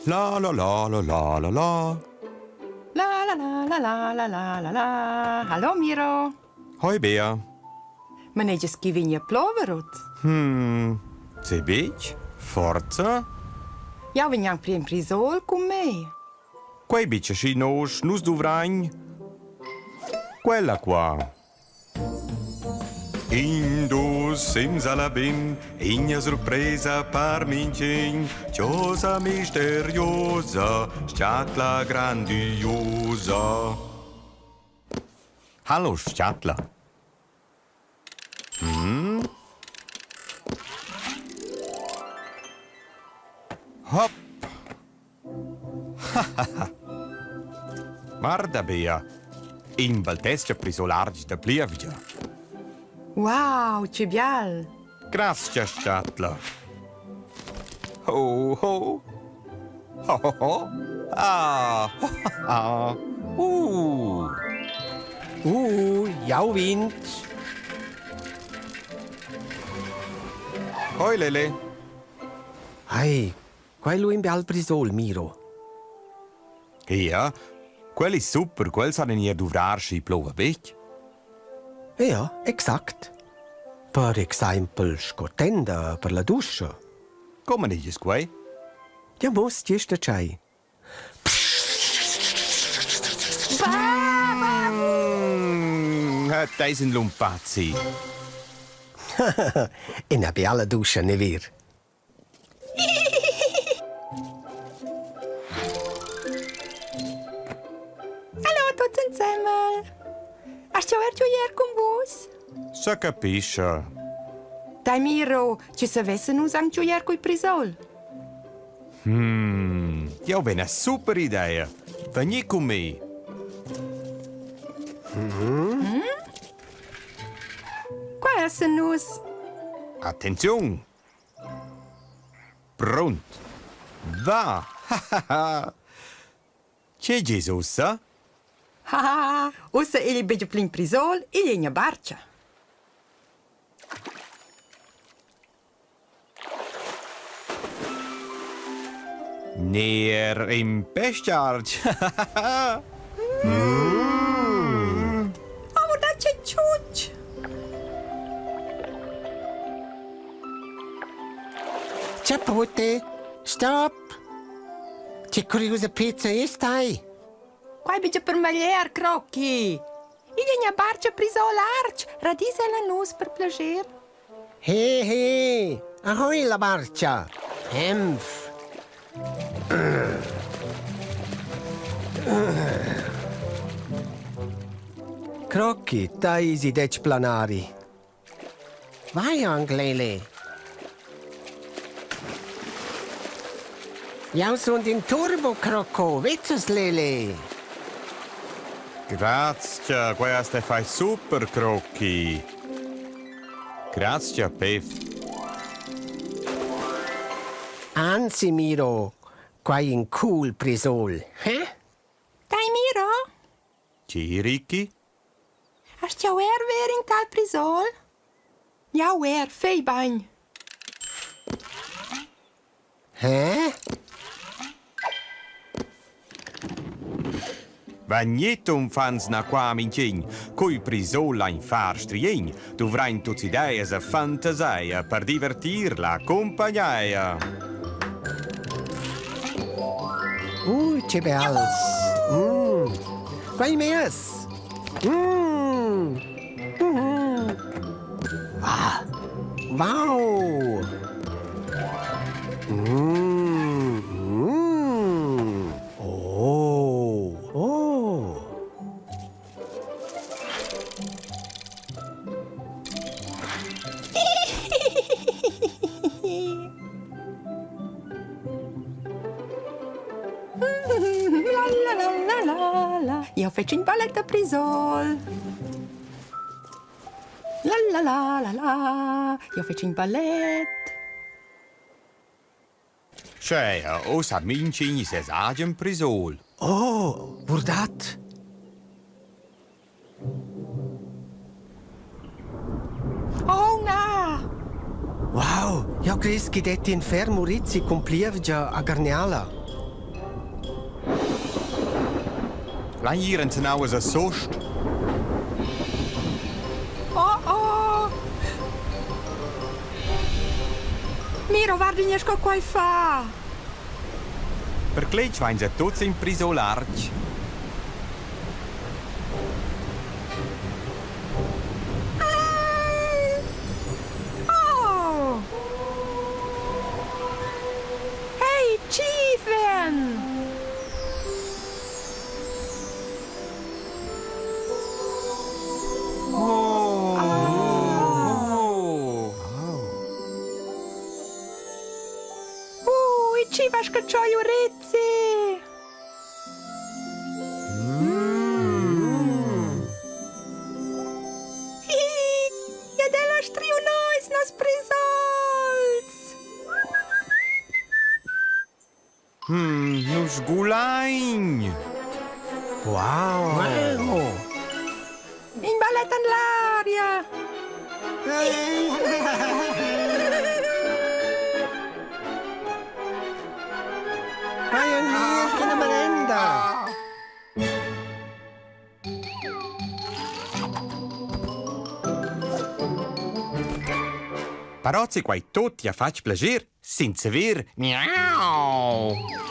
La la la la la la la. La la la la la la la la la. Hallo Miro. Hoi Bea. Men è già schivigna ploverut. Sei bec? Forza? Ja, veniamo in prisol con me. Quei bici scinos, nus duvrain. Quella qua. Indus simsalabim, igna sorpresa par mincin, cosa misteriosa, sciatla grandiosa. Hallo, sciatla. Hop. Guarda, Bea. In baltestia prisolargi da pliavgia. Wow, che bial. Grazie, sciatla. Ho, ho. Ho, ho, ho. Ah, ah. Jau wind. Hoi, Lele. Ai, quello in Igl prisol, Miro. Ja, quel ist super, quel sa ihr duvrarci plova bec. Ja, exakt. Per exempel, scotenda per la duscia. Come ne is quei? Ja, muss gesta chai. Dei sind lumpazzi. In a bella duscia, ne vir. Hallo tutti insieme. Hast du auch hier con Voss? Sa capisce. Dai Miro, ci savesse nus anche hier coi prisol. Ja, ho una super idea. Vieni con me. Qua essen nus. Attenzione. Pronto. Va. C'è Gesù, sa? Haha, ussa ili beđe plin prisol i ljenja barča. Neer im Pestjarč. Ovo da će čuć. Ciapote, stop. Che curiosa pizza è stai? Qua beđe per maljer, krokki. I ljenja barča prisol arč. Radise la nus per plažer. He, ahoi la marcia. Hemf. Crocchi, dai si dec planari. Vai, Anglele. Jau sunt in turbo, Crocco, vezzes lele. Grazie, questa fai super crocchi. Grazie, Pef. Anzi, Miro, quai in cool prisol, eh? Dai Miro, Ci Ricky? hast jau weer in tal prisol? Ja weer, fei bagn. Eh? Vagnetum fans na qua mincin, coi prisola in far strien, dovrain tutti ideas a fantasia per divertir la compagnia. Che bells. Quai meas. Ah. Wow. Oh. La. Io feci in balletta prisol. La. Io feci in ballet. Cioè, o sa mincin se sagem prisol. Oh, guardat. Oh na! Wow, io cres che detti infermo rizzi con plievgia a Garniala. la ieren se nou as a sost. Oh! Miro, guarda niesco qua fa. Per cletg vain se tots in prisol arch. Oh! Hey, Chiefen! Ci vas che c'ho gli orezzi! E della striunois nas prisols! Nus gulain. Wow! In ballettan l'aria! Ayan hier, kinamerenda! Però se quai tutti a fac plager, senza ver miau.